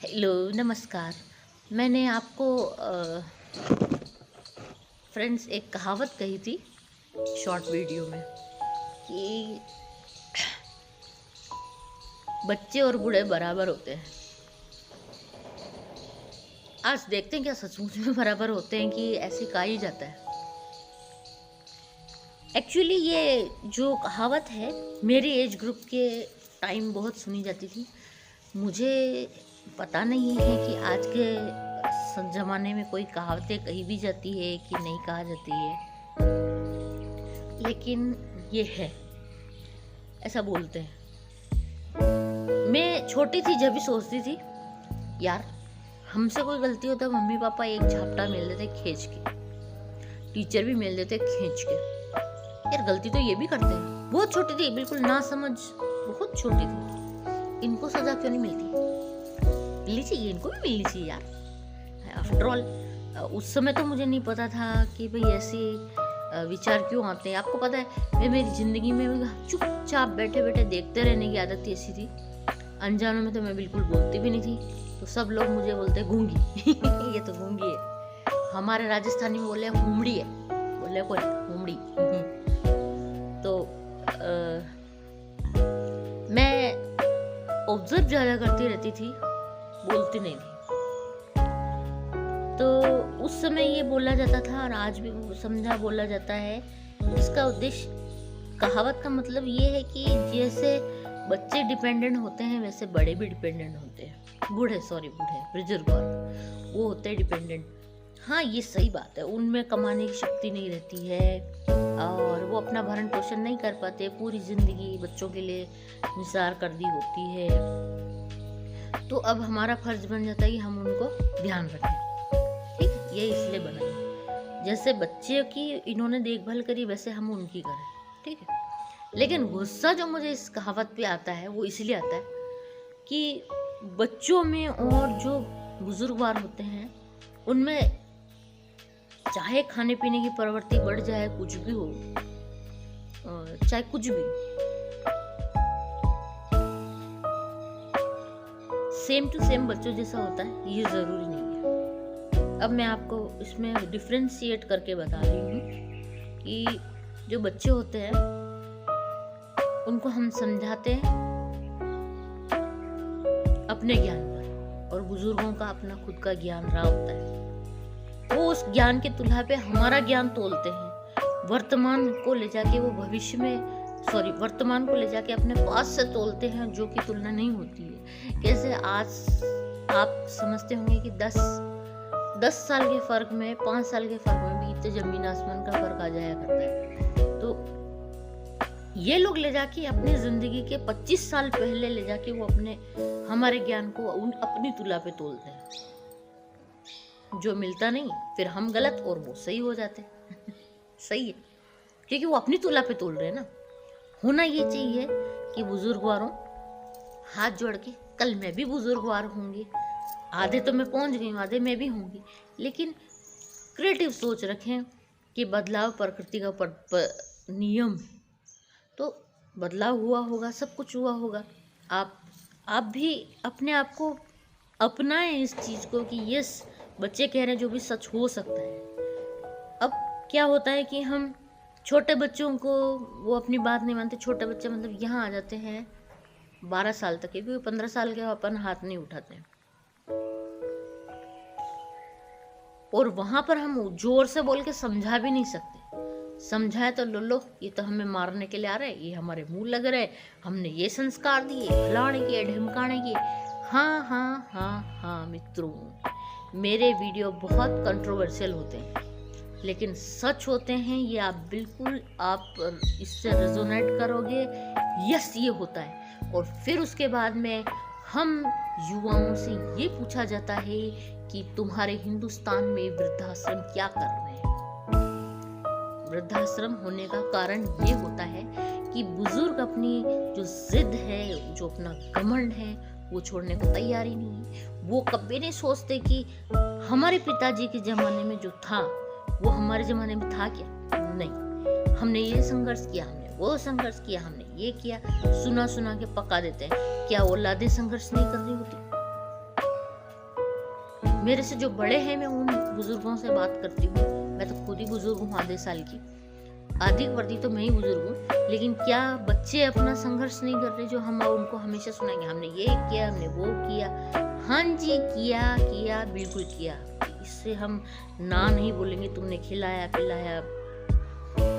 Hello, नमस्कार। मैंने आपको फ्रेंड्स एक कहावत कही थी शॉर्ट वीडियो में कि बच्चे और बूढ़े बराबर होते हैं। आज देखते हैं क्या सचमुच में बराबर होते हैं कि ऐसे कहा ही जाता है। एक्चुअली ये जो कहावत है मेरी एज ग्रुप के टाइम बहुत सुनी जाती थी। मुझे पता नहीं है कि आज के ज़माने में कोई कहावतें कही भी जाती है कि नहीं कहा जाती है, लेकिन ये है, ऐसा बोलते हैं। मैं छोटी थी जब भी सोचती थी यार हमसे कोई गलती होता मम्मी पापा एक झपटा मिल देते खींच के, टीचर भी मिल देते खींच के। यार गलती तो ये भी करते हैं। बहुत छोटी थी, बिल्कुल ना समझ, बहुत छोटी थी। इनको सजा क्यों नहीं मिलनी चाहिए, इनको भी मिलनी चाहिए यार। आफ्टर ऑल उस समय तो मुझे नहीं पता था कि भाई ऐसे विचार क्यों आते हैं। आपको पता है मैं मेरी ज़िंदगी में चुपचाप बैठे बैठे देखते रहने की आदत ऐसी थी। अनजानों में तो मैं बिल्कुल बोलती भी नहीं थी, तो सब लोग मुझे बोलते गूंगी ये तो गूंगी है। हमारे राजस्थानी में बोले हुमड़ी है, बोले कोई हुमड़ी। तो मैं ऑब्जर्व ज़्यादा करती रहती थी, बोलती नहीं थी। तो उस समय ये बोला जाता था और आज भी समझा बोला जाता है। इसका उद्देश्य, कहावत का मतलब ये है कि जैसे बच्चे डिपेंडेंट होते हैं वैसे बड़े भी डिपेंडेंट होते हैं। बूढ़े बुजुर्ग और वो होते हैं डिपेंडेंट। हाँ ये सही बात है, उनमें कमाने की शक्ति नहीं रहती है और वो अपना भरण पोषण नहीं कर पाते। पूरी जिंदगी बच्चों के लिए निसार कर दी होती है। तो अब हमारा फर्ज बन जाता है कि हम उनको ध्यान रखें। ठीक, ये इसलिए बना है जैसे बच्चे की इन्होंने देखभाल करी वैसे हम उनकी करें। ठीक है, लेकिन गुस्सा जो मुझे इस कहावत पे आता है वो इसलिए आता है कि बच्चों में और जो बुजुर्गवार होते हैं उनमें चाहे खाने पीने की प्रवृत्ति बढ़ जाए, कुछ भी हो, चाहे कुछ भी, सेम टू सेम बच्चों जैसा होता है ये जरूरी नहीं है। अब मैं आपको इसमें डिफरेंशिएट करके बता रही हूँ कि जो बच्चे होते हैं उनको हम समझाते हैं अपने ज्ञान पर, और बुजुर्गों का अपना खुद का ज्ञान रहा होता है। वो उस ज्ञान के तुलना पे हमारा ज्ञान तोलते हैं। वर्तमान को ले जाके वो भविष्य में वर्तमान को ले जाके अपने पास से तोलते हैं, जो कि तुलना नहीं होती है। कैसे आज आप समझते होंगे कि 10 साल के फर्क में, 5 साल के फर्क में भी इतने जमीन आसमान का फर्क आ जाया करता है। तो ये लोग ले जाके अपनी जिंदगी के 25 साल पहले ले जाके वो हमारे ज्ञान को अपनी तुलना पे तोलते हैं। जो मिलता नहीं फिर हम गलत और वो सही हो जाते सही है, क्योंकि वो अपनी तुलना पे तोल रहे हैं ना। होना ये चाहिए कि बुजुर्गवारों हाथ जोड़ के, कल मैं भी बुजुर्गवार होंगी, आधे तो मैं पहुंच गई हूँ, आधे मैं भी होंगी, लेकिन क्रिएटिव सोच रखें कि बदलाव प्रकृति का नियम है। तो बदलाव हुआ होगा, सब कुछ हुआ होगा। आप भी अपने आप को अपनाएं इस चीज को कि यस, बच्चे कह रहे हैं जो भी सच हो सकता है। अब क्या होता है कि हम छोटे बच्चों को, वो अपनी बात नहीं मानते। छोटे बच्चे मतलब यहाँ आ जाते हैं 12 साल तक के, क्योंकि 15 साल के अपन हाथ नहीं उठाते हैं। और वहां पर हम जोर से बोल के समझा भी नहीं सकते। समझाए तो लो ये तो हमें मारने के लिए आ रहे हैं, ये हमारे मुंह लग रहे, हमने ये संस्कार दिए, फलाने के ढिमकाने के। हाँ मित्रों, मेरे वीडियो बहुत कंट्रोवर्शियल होते हैं लेकिन सच होते हैं। ये आप इससे रेजोनेट करोगे, यस ये होता है। और फिर उसके बाद में हम युवाओं से ये पूछा जाता है कि तुम्हारे हिंदुस्तान में वृद्धाश्रम क्या कर रहे हैं। वृद्धाश्रम होने का कारण ये होता है कि बुजुर्ग अपनी जो जिद है, जो अपना घमंड है, वो छोड़ने को तैयार ही नहीं है। वो कभी नहीं सोचते कि हमारे पिताजी के जमाने में जो था वो हमारे जमाने में था क्या। नहीं, हमने ये संघर्ष किया, हमने वो संघर्ष किया, हमने ये किया, सुना के पका देते हैं। क्या औलादें संघर्ष नहीं कर रही होती? मेरे से जो बड़े हैं मैं उन बुजुर्गों से बात करती हूँ। मैं तो खुद ही बुजुर्ग हूँ, आधे साल की, आधी वर्दी तो मैं ही बुजुर्ग हूँ। लेकिन क्या बच्चे अपना संघर्ष नहीं कर रहे जो हम उनको हमेशा सुनाएंगे, हमने ये किया, हमने वो किया। हाँ जी, किया, बिल्कुल किया। इससे हम ना नहीं बोलेंगे। तुमने खिलाया पिलाया,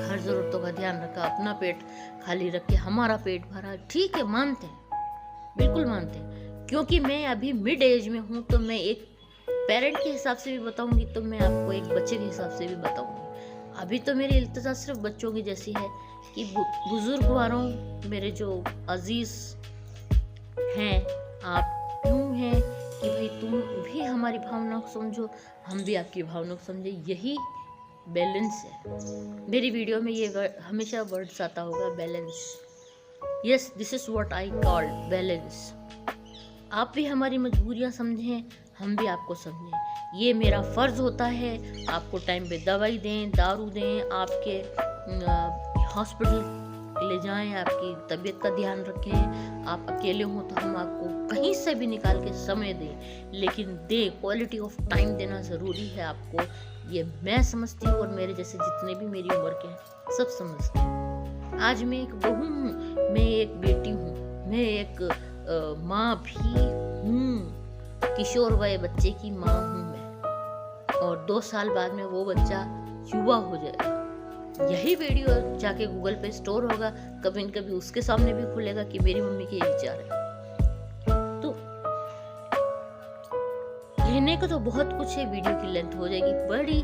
हर जरूरतों का ध्यान रखा, अपना पेट खाली रख के हमारा पेट भरा, ठीक है, मानते हैं, बिल्कुल मानते हैं। क्योंकि मैं अभी मिड एज में हूँ, तो मैं एक पेरेंट के हिसाब से भी बताऊंगी, तो मैं आपको एक बच्चे के हिसाब से भी बताऊंगी। अभी तो मेरी इल्तिजा सिर्फ बच्चों की जैसी है कि बुजुर्ग वालों, मेरे जो अजीज हैं, आप यूं हैं कि भाई तुम भी हमारी भावनाओं को समझो, हम भी आपकी भावनाओं को समझे। यही बैलेंस है। मेरी वीडियो में ये हमेशा वर्ड्स आता होगा, balance. Yes, this is what I call balance. आप भी हमारी मजबूरियां समझें, हम भी आपको समझें। ये मेरा फर्ज होता है, आपको टाइम पे दवाई दें, दारू दें, आपके हॉस्पिटल ले जाएं, आपकी तबीयत का ध्यान रखें। आप अकेले हो तो हम आपको कहीं से भी निकाल के समय दें, लेकिन क्वालिटी ऑफ टाइम देना ज़रूरी है आपको। ये मैं समझती हूँ, और मेरे जैसे जितने भी मेरी उम्र के हैं सब समझते हैं। आज मैं एक बहू हूँ, मैं एक बेटी हूँ, मैं एक माँ भी हूँ, किशोर वय बच्चे की माँ हूँ मैं। और 2 साल बाद में वो बच्चा युवा हो जाएगा। यही वीडियो जाके गूगल पे स्टोर होगा, कभी न कभी उसके सामने भी खुलेगा कि मेरी मम्मी के ये विचार है। तो कहने को तो बहुत कुछ है, वीडियो की लेंथ हो जाएगी बड़ी।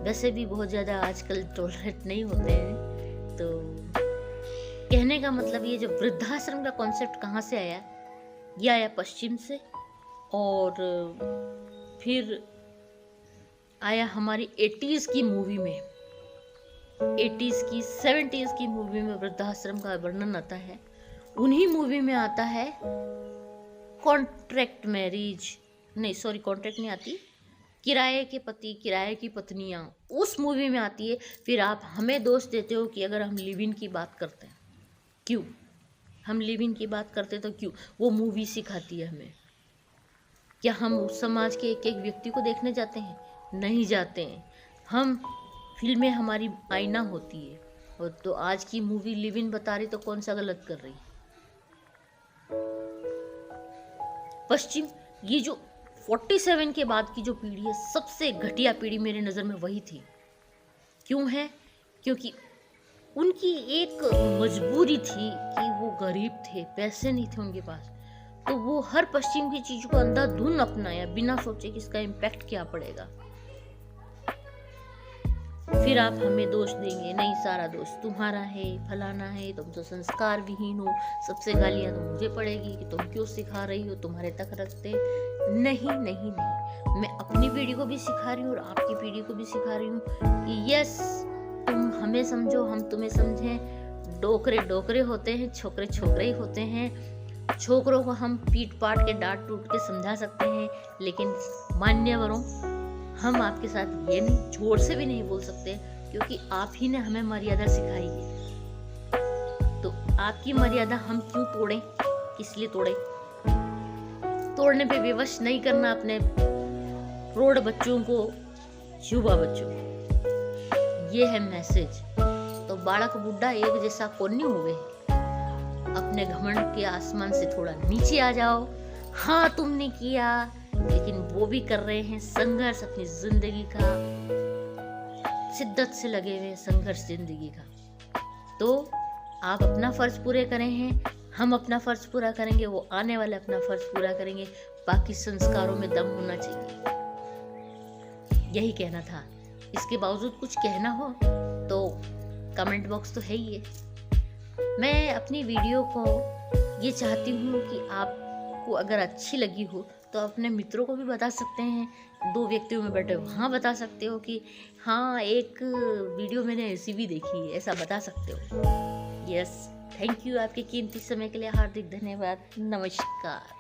वैसे भी बहुत ज्यादा आजकल टॉलरेट नहीं होते हैं। तो कहने का मतलब ये जो वृद्धाश्रम का कॉन्सेप्ट कहाँ से आया, ये आया पश्चिम से, और फिर आया हमारी 80s की मूवी में, 80s की 70s की मूवी में वृद्धाश्रम का वर्णन आता है। उन्हीं मूवी में आता है कॉन्ट्रैक्ट मैरिज, नहीं सॉरी कॉन्ट्रैक्ट नहीं आती, किराए के पति किराए की पत्नियां, उस मूवी में आती है। फिर आप हमें दोष देते हो कि अगर हम लिव इन की बात करते हैं, क्यों हम लिव इन की बात करते तो क्यों? वो मूवी सिखाती है हमें। क्या हम उस समाज के एक एक व्यक्ति को देखने जाते हैं? नहीं जाते हैं। हम फिल्में हमारी आईना होती है, और तो आज की मूवी लिव इन बता रही तो कौन सा गलत कर रही? पश्चिम, ये जो 47 के बाद की जो पीढ़ी है, सबसे घटिया पीढ़ी मेरे नज़र में वही थी। क्यों है? क्योंकि उनकी एक मजबूरी थी कि वो गरीब थे, पैसे नहीं थे उनके पास, तो वो हर पश्चिम की चीज को अंधाधुंध अपनाया बिना सोचे कि इसका इम्पैक्ट क्या पड़ेगा। फिर आप हमें दोष देंगे, नहीं सारा दोष तुम्हारा है, फलाना है, तुम तो संस्कार विहीन हो, सबसे गालियां तो मुझे पड़ेगी कि तुम क्यों सिखा रही हो, तुम्हारे तक रखते। नहीं नहीं नहीं, मैं अपनी पीढ़ी को भी सिखा रही हूँ और आपकी पीढ़ी को भी सिखा रही हूँ कि यस, तुम हमें समझो, हम तुम्हें समझें। डोकरे डोकरे होते हैं, छोकरे छोकरे ही होते हैं। छोकरों को हम पीट पाट के डांट टूट के समझा सकते हैं, लेकिन मान्यवरों, हम आपके साथ ये नहीं, जोर से भी नहीं बोल सकते, क्योंकि आप ही ने हमें मर्यादा सिखाई है। तो आपकी मर्यादा हम क्यों तोड़ें? किस लिए तोड़ें? तोड़ने पे विवश नहीं करना अपने प्रौढ़ बच्चों को, युवा बच्चों को। ये है मैसेज। तो बालक बुढ़ा एक जैसा कौन नहीं हो गए? अपने घमंड के आसमान से थोड़ा नीचे आ जाओ। हाँ, तुमने किया, लेकिन वो भी कर रहे हैं संघर्ष अपनी जिंदगी का, शिद्दत से लगे हुए संघर्ष जिंदगी का। तो आप अपना फर्ज पूरे करें हैं, हम अपना फर्ज पूरा करेंगे, वो आने वाले अपना फर्ज पूरा करेंगे। बाकी संस्कारों में दम होना चाहिए, यही कहना था। इसके बावजूद कुछ कहना हो तो कमेंट बॉक्स तो है ही है। मैं अपनी वीडियो को ये चाहती हूँ कि आपको अगर अच्छी लगी हो तो अपने मित्रों को भी बता सकते हैं। 2 व्यक्तियों में बैठे वहाँ बता सकते हो कि हाँ, एक वीडियो मैंने ऐसी भी देखी है, ऐसा बता सकते हो। यस, थैंक यू आपके कीमती समय के लिए, हार्दिक धन्यवाद। नमस्कार।